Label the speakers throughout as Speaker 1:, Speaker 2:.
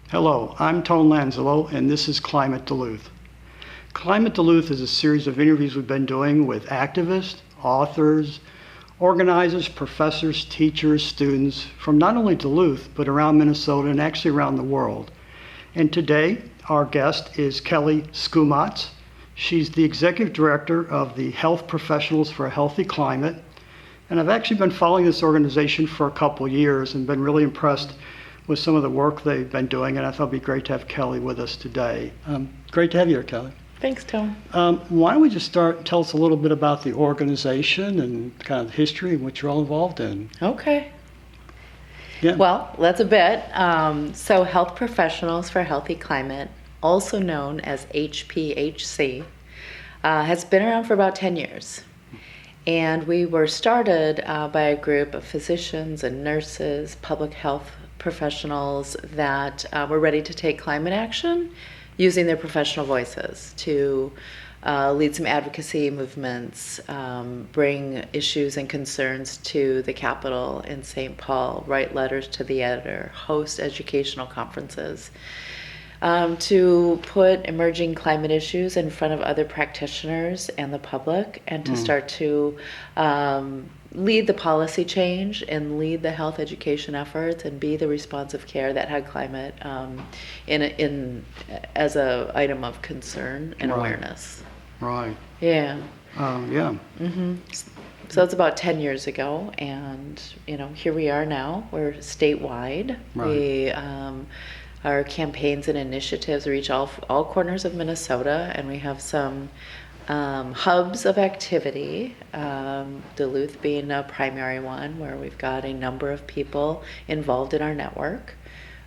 Speaker 1: Hello, I'm Tone Lanzillo, and this is Climate Duluth. Climate Duluth is a series of interviews we've been doing with activists, authors, organizers, professors, teachers, students from not only Duluth, but around Minnesota and actually around the world. And today, our guest is Kelley Skumautz. She's the executive director of the Health Professionals for a Healthy Climate. And I've actually been following this organization for a couple years and been really impressed with some of the work they've been doing, and I thought it'd be great to have Kelley with us today. Great to have you here, Kelley.
Speaker 2: Thanks, Tone.
Speaker 1: Why don't we just tell us a little bit about the organization and kind of the history and what you're all involved in.
Speaker 2: Okay.
Speaker 1: Yeah.
Speaker 2: Well, that's a bit. So Health Professionals for a Healthy Climate, also known as HPHC, has been around for about 10 years. And we were started by a group of physicians and nurses, public health professionals that were ready to take climate action using their professional voices to lead some advocacy movements, bring issues and concerns to the Capitol in St. Paul, write letters to the editor, host educational conferences, to put emerging climate issues in front of other practitioners and the public, and to start to lead the policy change and lead the health education efforts and be the responsive care that had climate in as a item of concern and awareness.
Speaker 1: Right.
Speaker 2: Yeah.
Speaker 1: Yeah.
Speaker 2: Mm-hmm. So it's about 10 years ago, and here we are now. We're statewide.
Speaker 1: Right.
Speaker 2: Our campaigns and initiatives reach all corners of Minnesota, and we have some hubs of activity, Duluth being a primary one, where we've got a number of people involved in our network.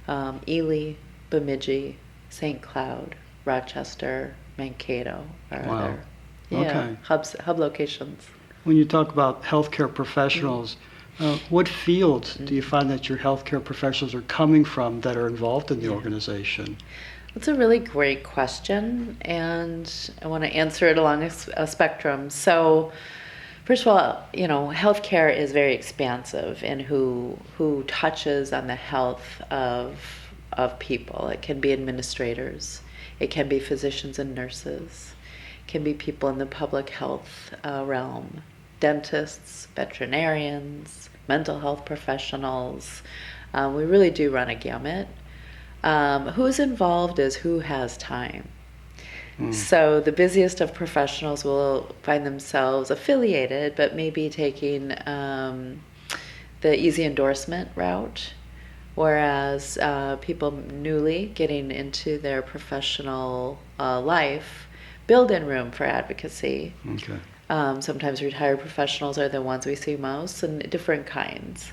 Speaker 2: Ely, Bemidji, St. Cloud, Rochester, Mankato are other hub locations.
Speaker 1: When you talk about healthcare professionals, what fields do you find that your healthcare professionals are coming from that are involved in the organization?
Speaker 2: That's a really great question, and I want to answer it along a spectrum. So, first of all, healthcare is very expansive in who touches on the health of people. It can be administrators, it can be physicians and nurses, it can be people in the public health realm, dentists, veterinarians, mental health professionals. We really do run a gamut. Who's involved is who has time. So the busiest of professionals will find themselves affiliated, but maybe taking the easy endorsement route, whereas people newly getting into their professional life build in room for advocacy.
Speaker 1: Okay.
Speaker 2: Sometimes retired professionals are the ones we see most, and different kinds.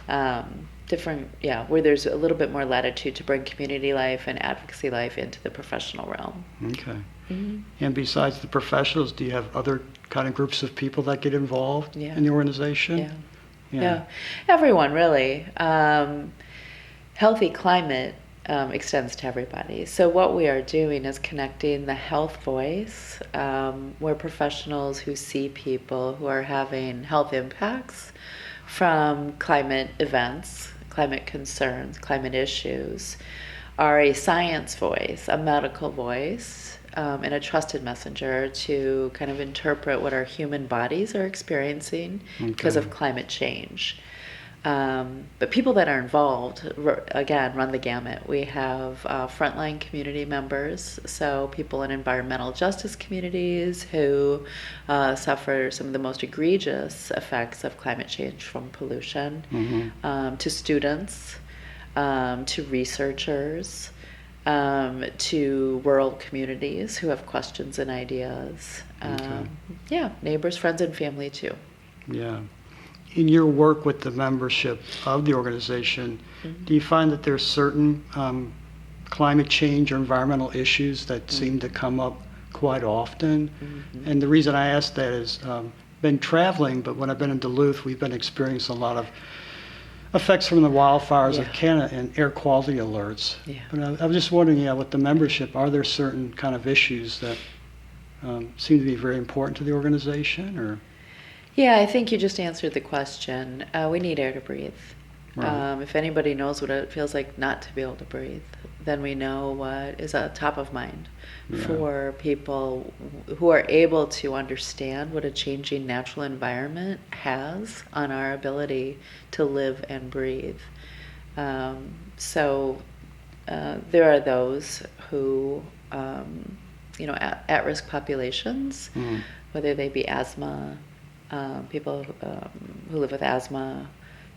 Speaker 2: Where there's a little bit more latitude to bring community life and advocacy life into the professional realm.
Speaker 1: Okay.
Speaker 2: Mm-hmm.
Speaker 1: And besides the professionals, do you have other kind of groups of people that get involved in the organization?
Speaker 2: Yeah. Everyone, really. Healthy climate extends to everybody. So what we are doing is connecting the health voice, where professionals who see people who are having health impacts from climate events, climate concerns, climate issues, are a science voice, a medical voice, and a trusted messenger to kind of interpret what our human bodies are experiencing because of climate change. But people that are involved, again, run the gamut. We have frontline community members, so people in environmental justice communities who suffer some of the most egregious effects of climate change from pollution, to students, to researchers, to rural communities who have questions and ideas. Neighbors, friends, and family too.
Speaker 1: Yeah. In your work with the membership of the organization, do you find that there's certain climate change or environmental issues that seem to come up quite often? And the reason I ask that is been traveling, but when I've been in Duluth, we've been experiencing a lot of effects from the wildfires of Canada and air quality alerts. But I was just wondering, with the membership, are there certain kind of issues that seem to be very important to the organization, or?
Speaker 2: Yeah, I think you just answered the question. We need air to breathe. Right. If anybody knows what it feels like not to be able to breathe, then we know what is top of mind
Speaker 1: Yeah.
Speaker 2: for people who are able to understand what a changing natural environment has on our ability to live and breathe. So there are those who, at-risk populations, whether they be asthma, people who live with asthma,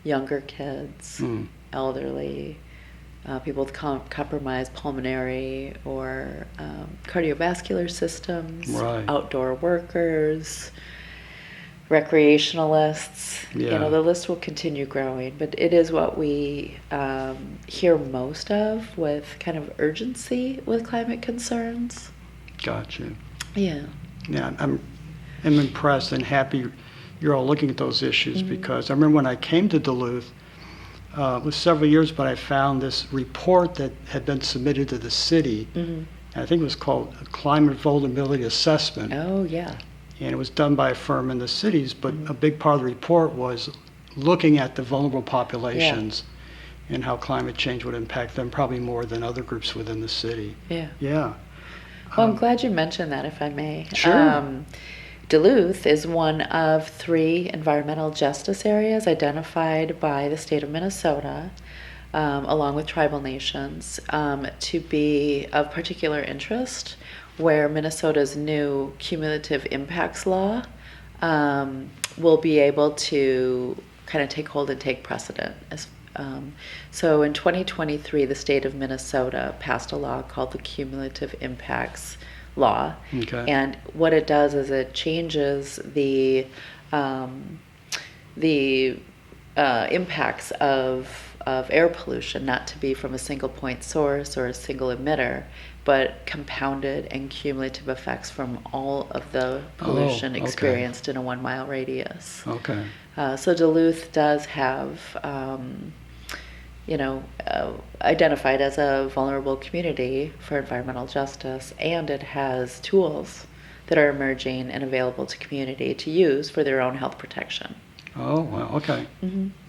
Speaker 2: younger kids, elderly, people with compromised pulmonary or cardiovascular systems,
Speaker 1: Right.
Speaker 2: outdoor workers, recreationalists.
Speaker 1: Yeah.
Speaker 2: The list will continue growing, but it is what we hear most of with kind of urgency with climate concerns.
Speaker 1: Gotcha.
Speaker 2: Yeah.
Speaker 1: Yeah, I'm impressed and happy you're all looking at those issues, because I remember when I came to Duluth, it was several years, but I found this report that had been submitted to the city. I think it was called a Climate Vulnerability Assessment.
Speaker 2: Oh, yeah.
Speaker 1: And it was done by a firm in the cities, but a big part of the report was looking at the vulnerable populations and how climate change would impact them probably more than other groups within the city.
Speaker 2: Yeah.
Speaker 1: Yeah.
Speaker 2: Well, I'm glad you mentioned that, if I may.
Speaker 1: Sure.
Speaker 2: Duluth is one of 3 environmental justice areas identified by the state of Minnesota, along with tribal nations, to be of particular interest, where Minnesota's new cumulative impacts law will be able to kind of take hold and take precedent. So in 2023, the state of Minnesota passed a law called the Cumulative Impacts Law.
Speaker 1: Okay.
Speaker 2: And what it does is it changes the impacts of air pollution not to be from a single point source or a single emitter, but compounded and cumulative effects from all of the pollution
Speaker 1: okay.
Speaker 2: experienced in a 1 mile radius.
Speaker 1: Okay.
Speaker 2: So Duluth does have, identified as a vulnerable community for environmental justice, and it has tools that are emerging and available to community to use for their own health protection.
Speaker 1: Oh, well, okay.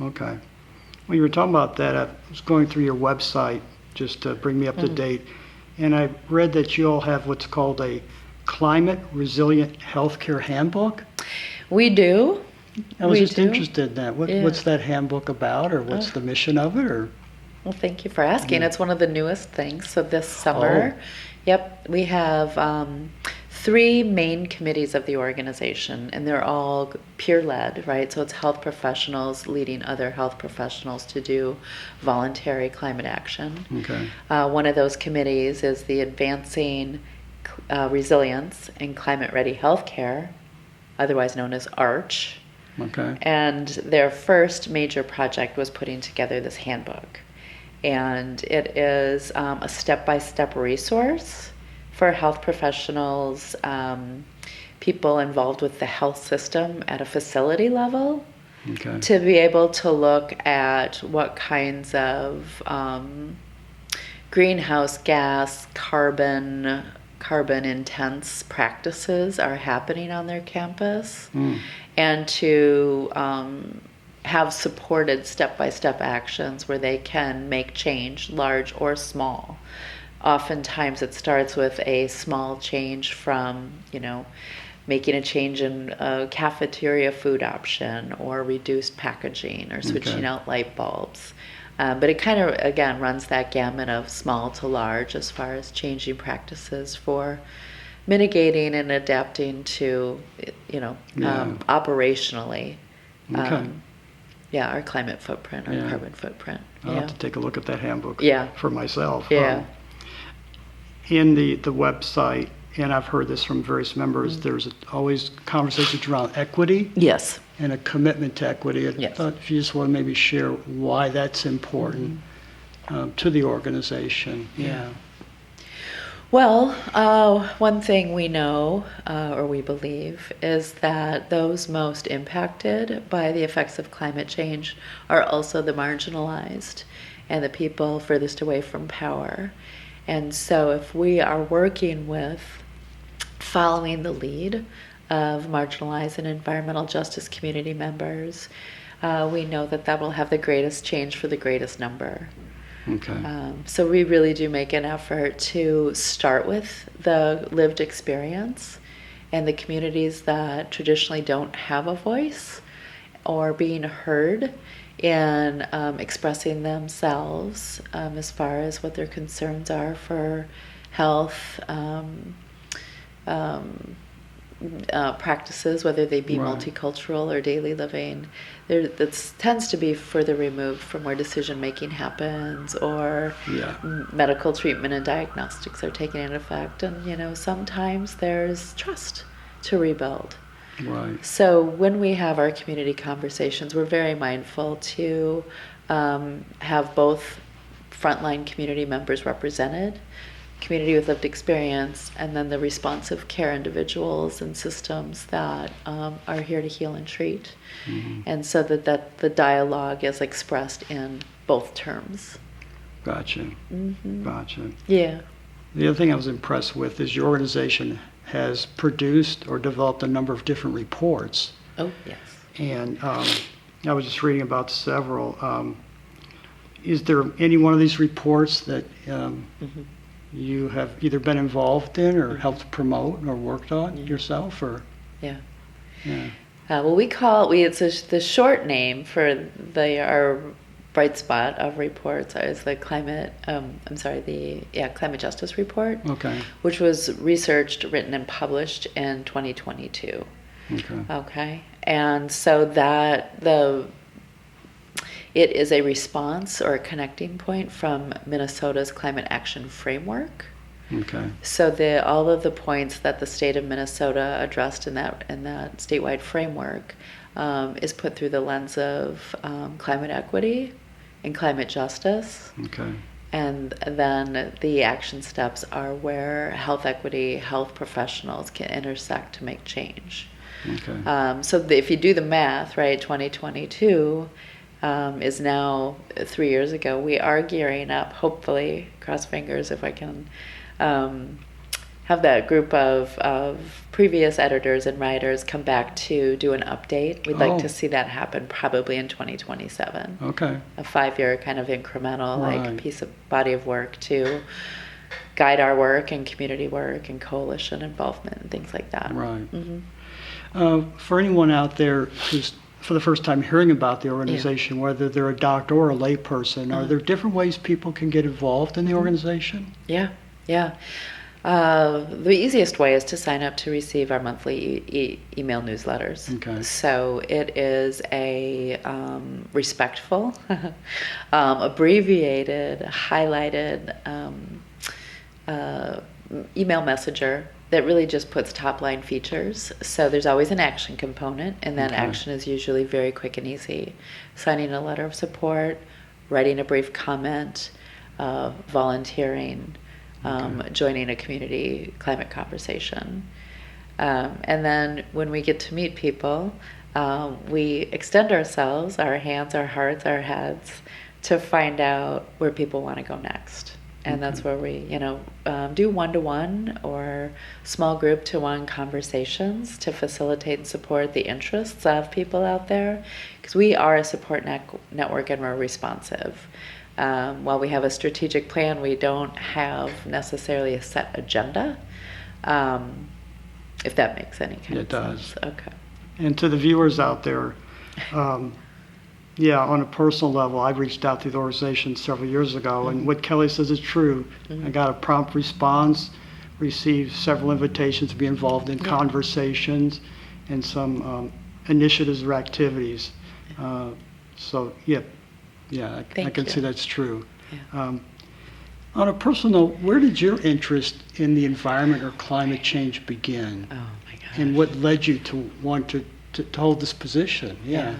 Speaker 1: Okay. When you were talking about that, I was going through your website just to bring me up to date, and I read that you all have what's called a Climate Resilient Healthcare Handbook.
Speaker 2: We do.
Speaker 1: I was
Speaker 2: We
Speaker 1: just
Speaker 2: do.
Speaker 1: interested in that. What's that handbook about, or what's the mission of it, or?
Speaker 2: Well, thank you for asking. It's one of the newest things. So this summer, we have 3 main committees of the organization, and they're all peer-led, right? So it's health professionals leading other health professionals to do voluntary climate action.
Speaker 1: Okay.
Speaker 2: One of those committees is the Advancing Resilience in Climate-Ready Healthcare, otherwise known as ARCH.
Speaker 1: Okay.
Speaker 2: And their first major project was putting together this handbook. And it is a step-by-step resource for health professionals, people involved with the health system at a facility level,
Speaker 1: Okay.
Speaker 2: to be able to look at what kinds of greenhouse gas, carbon intense practices are happening on their campus, and to have supported step-by-step actions where they can make change, large or small. Oftentimes it starts with a small change from, making a change in a cafeteria food option, or reduced packaging, or switching out light bulbs. But it kind of, again, runs that gamut of small to large as far as changing practices for mitigating and adapting to, operationally,
Speaker 1: Okay.
Speaker 2: our climate footprint or carbon footprint.
Speaker 1: I'll have to take a look at that handbook for myself.
Speaker 2: Yeah.
Speaker 1: In the website, and I've heard this from various members, there's always conversations around equity
Speaker 2: Yes.
Speaker 1: and a commitment to equity. I
Speaker 2: Yes.
Speaker 1: thought if you just want to maybe share why that's important to the organization. Yeah.
Speaker 2: Well, one thing we know, or we believe, is that those most impacted by the effects of climate change are also the marginalized and the people furthest away from power. And so if we are working with following the lead of marginalized and environmental justice community members, we know that that will have the greatest change for the greatest number.
Speaker 1: Okay.
Speaker 2: So we really do make an effort to start with the lived experience and the communities that traditionally don't have a voice or being heard in expressing themselves as far as what their concerns are for health practices, whether they be
Speaker 1: Right.
Speaker 2: multicultural or daily living. That tends to be further removed from where decision making happens, or
Speaker 1: Yeah.
Speaker 2: medical treatment and diagnostics are taking into effect. And sometimes there's trust to rebuild.
Speaker 1: Right.
Speaker 2: So when we have our community conversations, we're very mindful to have both frontline community members represented, community with lived experience, and then the responsive care individuals and systems that are here to heal and treat.
Speaker 1: Mm-hmm.
Speaker 2: And so that the dialogue is expressed in both terms.
Speaker 1: Gotcha.
Speaker 2: Mm-hmm.
Speaker 1: Gotcha.
Speaker 2: Yeah.
Speaker 1: The other thing I was impressed with is your organization has produced or developed a number of different reports.
Speaker 2: Oh, yes.
Speaker 1: And I was just reading about several. Is there any one of these reports that
Speaker 2: Mm-hmm.
Speaker 1: you have either been involved in or helped promote or worked on yourself? Or
Speaker 2: Yeah.
Speaker 1: yeah.
Speaker 2: Well, the short name for our bright spot of reports is the climate justice report,
Speaker 1: Okay.
Speaker 2: which was researched, written, and published in 2022.
Speaker 1: Okay.
Speaker 2: Okay, and so it is a response or a connecting point from Minnesota's climate action framework.
Speaker 1: Okay.
Speaker 2: So all of the points that the state of Minnesota addressed in that statewide framework is put through the lens of climate equity and climate justice.
Speaker 1: Okay.
Speaker 2: And then the action steps are where health equity, health professionals can intersect to make change.
Speaker 1: Okay.
Speaker 2: So if you do the math, right, 2022 is now 3 years ago. We are gearing up, hopefully, cross fingers if I can have that group of previous editors and writers come back to do an update. We'd like to see that happen probably in 2027.
Speaker 1: Okay.
Speaker 2: A 5-year kind of incremental
Speaker 1: Right.
Speaker 2: piece of body of work to guide our work and community work and coalition involvement and things like that.
Speaker 1: Right.
Speaker 2: Mm-hmm.
Speaker 1: For anyone out there who's for the first time hearing about the organization, whether they're a doctor or a layperson, are there different ways people can get involved in the organization?
Speaker 2: Yeah. The easiest way is to sign up to receive our monthly email newsletters.
Speaker 1: Okay.
Speaker 2: So it is a respectful, abbreviated, highlighted email messenger that really just puts top-line features. So there's always an action component, and that action is usually very quick and easy. Signing a letter of support, writing a brief comment, volunteering, joining a community climate conversation. And then when we get to meet people, we extend ourselves, our hands, our hearts, our heads, to find out where people want to go next. And that's where we, do one-to-one or small group to one conversations to facilitate and support the interests of people out there. Because we are a support network and we're responsive. While we have a strategic plan, we don't have necessarily a set agenda, if that makes any kind of sense.
Speaker 1: It does.
Speaker 2: Okay.
Speaker 1: And to the viewers out there, on a personal level, I reached out to the organization several years ago, and what Kelley says is true. I got a prompt response, received several invitations to be involved in conversations and some initiatives or activities. I can see that's true.
Speaker 2: Yeah.
Speaker 1: On a personal note, where did your interest in the environment or climate change begin?
Speaker 2: Oh my gosh.
Speaker 1: And what led you to want to hold this position? Yeah.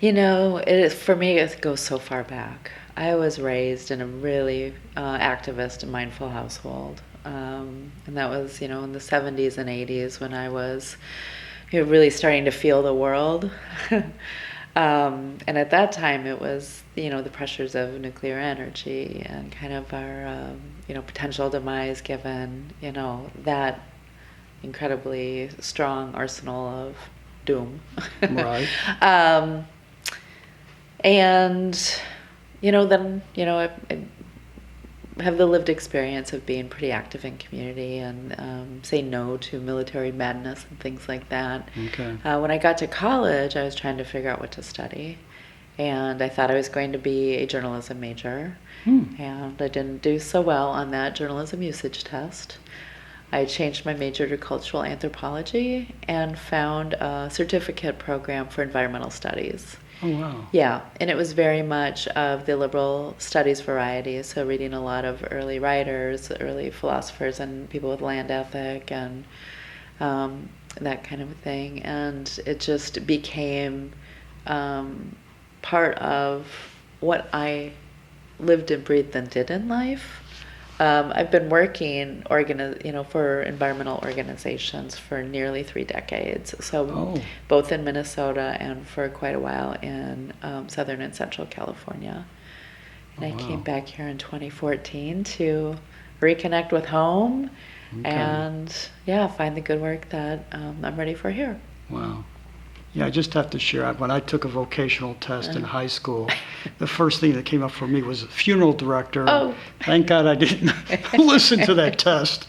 Speaker 2: For me, it goes so far back. I was raised in a really activist and mindful household. And that was, in the 70s and 80s when I was really starting to feel the world. And at that time, it was, the pressures of nuclear energy and kind of our, potential demise given, that incredibly strong arsenal of doom.
Speaker 1: Right.
Speaker 2: And, then, I have the lived experience of being pretty active in community and say no to military madness and things like that.
Speaker 1: Okay.
Speaker 2: When I got to college, I was trying to figure out what to study. And I thought I was going to be a journalism major. And I didn't do so well on that journalism usage test. I changed my major to cultural anthropology and found a certificate program for environmental studies.
Speaker 1: Oh, wow.
Speaker 2: Yeah, and it was very much of the liberal studies variety, so reading a lot of early writers, early philosophers, and people with land ethic and that kind of thing. And it just became part of what I lived and breathed and did in life. I've been working for environmental organizations for nearly 3 decades. So both in Minnesota and for quite a while in Southern and Central California. And I came back here in 2014 to reconnect with home and find the good work that I'm ready for here.
Speaker 1: Wow. Yeah, I just have to share, when I took a vocational test in high school, the first thing that came up for me was funeral director.
Speaker 2: Oh.
Speaker 1: Thank God I didn't listen to that test.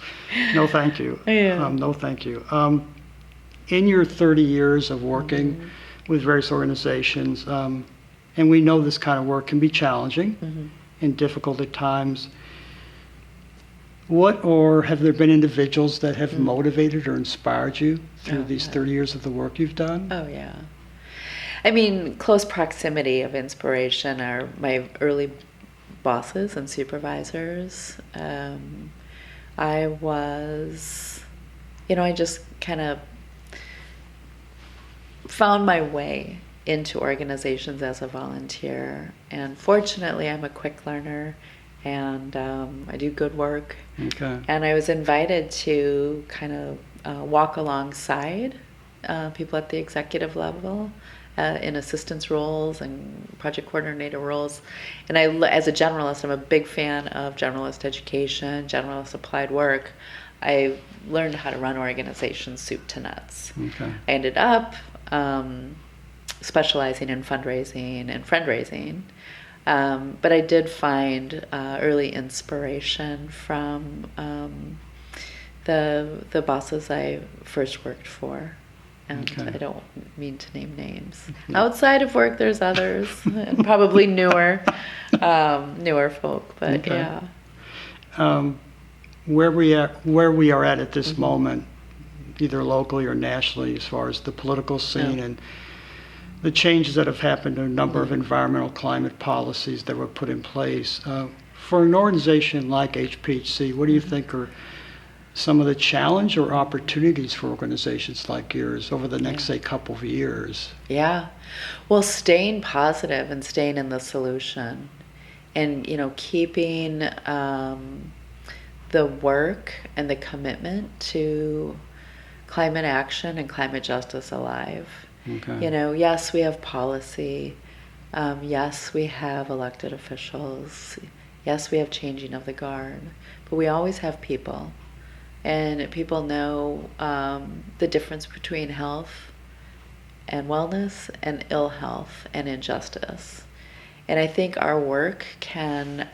Speaker 1: No, thank you.
Speaker 2: Yeah.
Speaker 1: No, thank you. In your 30 years of working with various organizations, and we know this kind of work can be challenging and difficult at times, have there been individuals that have motivated or inspired you through these 30 years of the work you've done?
Speaker 2: Oh, yeah. I mean, close proximity of inspiration are my early bosses and supervisors. I just kind of found my way into organizations as a volunteer. And fortunately, I'm a quick learner. And I do good work.
Speaker 1: Okay.
Speaker 2: And I was invited to kind of walk alongside people at the executive level in assistance roles and project coordinator roles. And as a generalist, I'm a big fan of generalist education, generalist applied work. I learned how to run organizations soup to nuts.
Speaker 1: Okay.
Speaker 2: I ended up specializing in fundraising and friend-raising. But I did find early inspiration from the bosses I first worked for. And I don't mean to name names. Outside of work, there's others, and probably newer folk. But
Speaker 1: where we are at this moment, either locally or nationally, as far as the political scene and the changes that have happened in a number of environmental climate policies that were put in place. For an organization like HPHC, what do you think are some of the challenge or opportunities for organizations like yours over the next, say, couple of years?
Speaker 2: Yeah. Well, staying positive and staying in the solution and, keeping the work and the commitment to climate action and climate justice alive.
Speaker 1: Okay.
Speaker 2: Yes, we have policy. Yes, we have elected officials. Yes, we have changing of the guard. But we always have people. And people know the difference between health and wellness and ill health and injustice. And I think our work can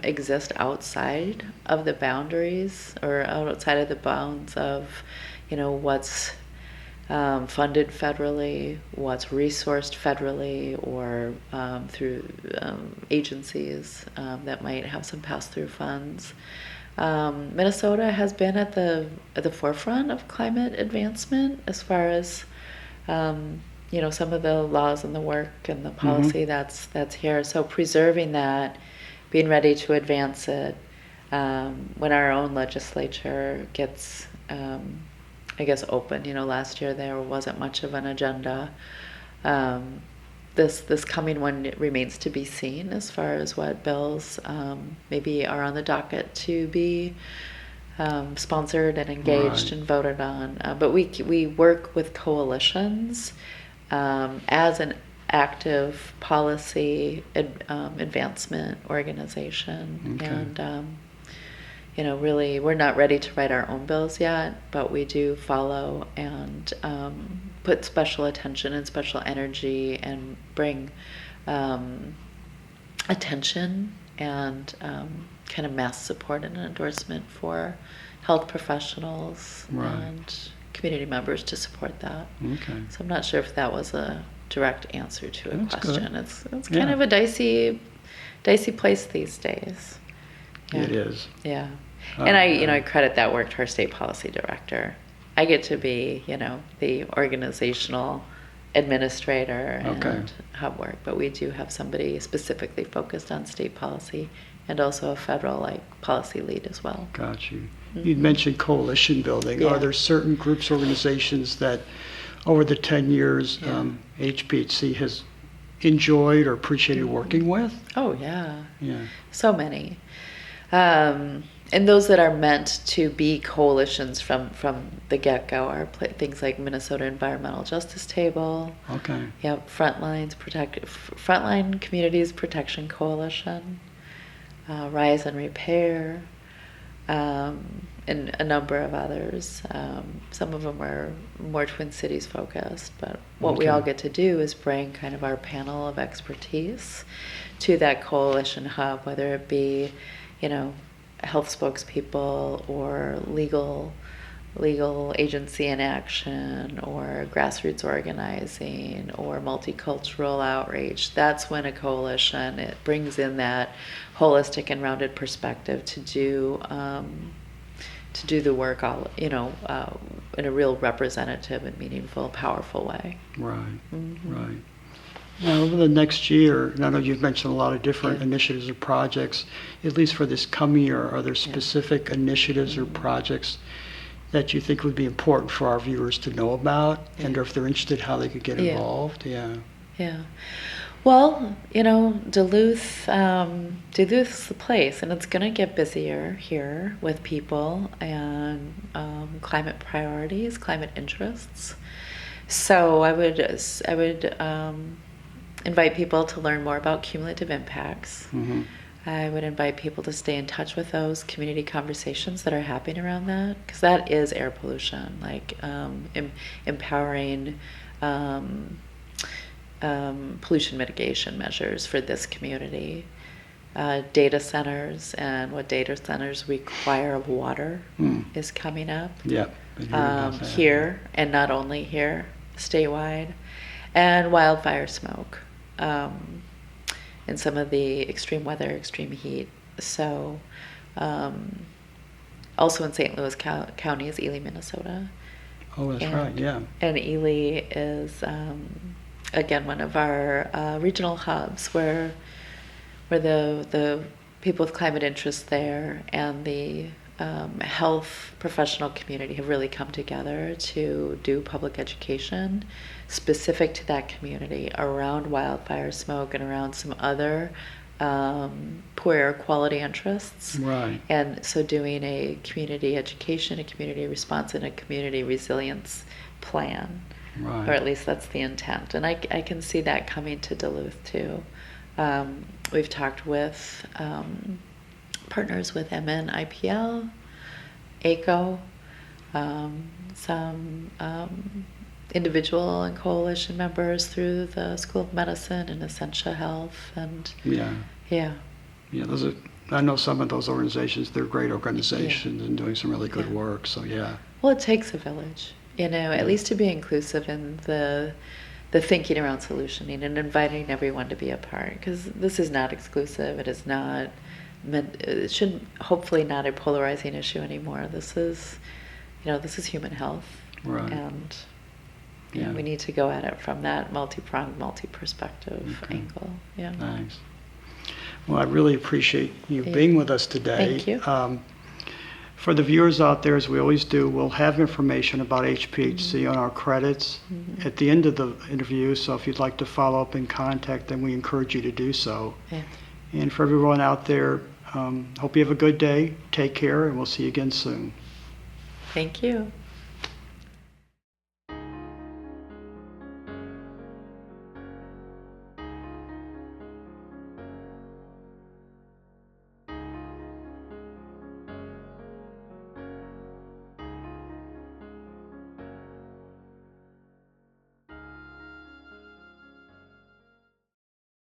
Speaker 2: exist outside of the boundaries or outside of the bounds of, what's funded federally, what's resourced federally, or through agencies that might have some pass-through funds. Minnesota has been at the forefront of climate advancement as far as some of the laws and the work and the policy that's here. So preserving that, being ready to advance it when our own legislature gets open. Last year there wasn't much of an agenda. This coming one remains to be seen as far as what bills maybe are on the docket to be sponsored and engaged and voted on. But we work with coalitions as an active policy advancement organization.
Speaker 1: Okay.
Speaker 2: And really, we're not ready to write our own bills yet, but we do follow and put special attention and special energy and bring attention and kind of mass support and endorsement for health professionals
Speaker 1: Right.
Speaker 2: and community members to support that.
Speaker 1: Okay.
Speaker 2: So I'm not sure if that was a direct answer to a
Speaker 1: That's good.
Speaker 2: question. It's kind
Speaker 1: Yeah.
Speaker 2: of a dicey place these days. Yeah.
Speaker 1: It is.
Speaker 2: Yeah. And I
Speaker 1: yeah.
Speaker 2: credit that work to our state policy director. I get to be, the organizational administrator
Speaker 1: Okay.
Speaker 2: and hub work, but we do have somebody specifically focused on state policy and also a federal policy lead as well.
Speaker 1: Got you. You'd mentioned coalition building.
Speaker 2: Yeah.
Speaker 1: Are there certain groups, organizations that over the 10 years
Speaker 2: Yeah.
Speaker 1: HPHC has enjoyed or appreciated working with?
Speaker 2: Oh yeah,
Speaker 1: Yeah.
Speaker 2: so many. And those that are meant to be coalitions from the get-go are things like Minnesota Environmental Justice Table,
Speaker 1: Okay.
Speaker 2: Frontline Communities Protection Coalition, Rise and Repair, and a number of others. Some of them are more Twin Cities focused, but what we
Speaker 1: Okay.
Speaker 2: all get to do is bring kind of our panel of expertise to that coalition hub, whether it be, health spokespeople or legal agency in action or grassroots organizing or multicultural outreach. That's when a coalition, it brings in that holistic and rounded perspective to do the work all in a real representative and meaningful, powerful way.
Speaker 1: Right.
Speaker 2: Mm-hmm.
Speaker 1: Right. Now, over the next year, and I know you've mentioned a lot of different
Speaker 2: Yeah.
Speaker 1: initiatives or projects, at least for this coming year, are there specific initiatives or projects that you think would be important for our viewers to know about?
Speaker 2: Yeah.
Speaker 1: And or if they're interested, how they could get
Speaker 2: Yeah.
Speaker 1: involved? Yeah.
Speaker 2: Yeah. Well, Duluth's the place, and it's going to get busier here with people and climate priorities, climate interests. So I would invite people to learn more about cumulative impacts.
Speaker 1: Mm-hmm.
Speaker 2: I would invite people to stay in touch with those community conversations that are happening around that, because that is air pollution, like empowering pollution mitigation measures for this community. Data centers and what data centers require of water is coming up.
Speaker 1: Yeah. been hearing about that.
Speaker 2: Here, and not only here, statewide, and wildfire smoke, and some of the extreme weather, extreme heat. So, also in St. Louis County is Ely, Minnesota.
Speaker 1: Oh, that's
Speaker 2: and-
Speaker 1: right. Yeah.
Speaker 2: And Ely is, again, one of our regional hubs where the people with climate interests there and the health professional community have really come together to do public education specific to that community around wildfire smoke and around some other poor air quality interests.
Speaker 1: Right.
Speaker 2: And so doing a community education, a community response, and a community resilience plan.
Speaker 1: Right.
Speaker 2: Or at least that's the intent. And I can see that coming to Duluth too. We've talked with partners with MNIPL, ACO, some individual and coalition members through the School of Medicine and Essentia Health. And
Speaker 1: Yeah.
Speaker 2: yeah.
Speaker 1: Yeah. Those are. I know some of those organizations. They're great organizations and doing some really good
Speaker 2: Yeah.
Speaker 1: work. So yeah.
Speaker 2: Well, it takes a village, at least to be inclusive in the thinking around solutioning and inviting everyone to be a part, because this is not exclusive. It is not meant. It should hopefully not a polarizing issue anymore. This is, this is human health,
Speaker 1: Right.
Speaker 2: and
Speaker 1: Yeah.
Speaker 2: we need to go at it from that multi-pronged, multi-perspective
Speaker 1: Okay.
Speaker 2: angle. Yeah.
Speaker 1: Thanks. Well, I really appreciate you
Speaker 2: Yeah.
Speaker 1: being with us today.
Speaker 2: Thank you.
Speaker 1: For the viewers out there, as we always do, we'll have information about HPHC on our credits at the end of the interview. So if you'd like to follow up and contact them, we encourage you to do so.
Speaker 2: Yeah.
Speaker 1: And for everyone out there, hope you have a good day. Take care, and we'll see you again soon.
Speaker 2: Thank you.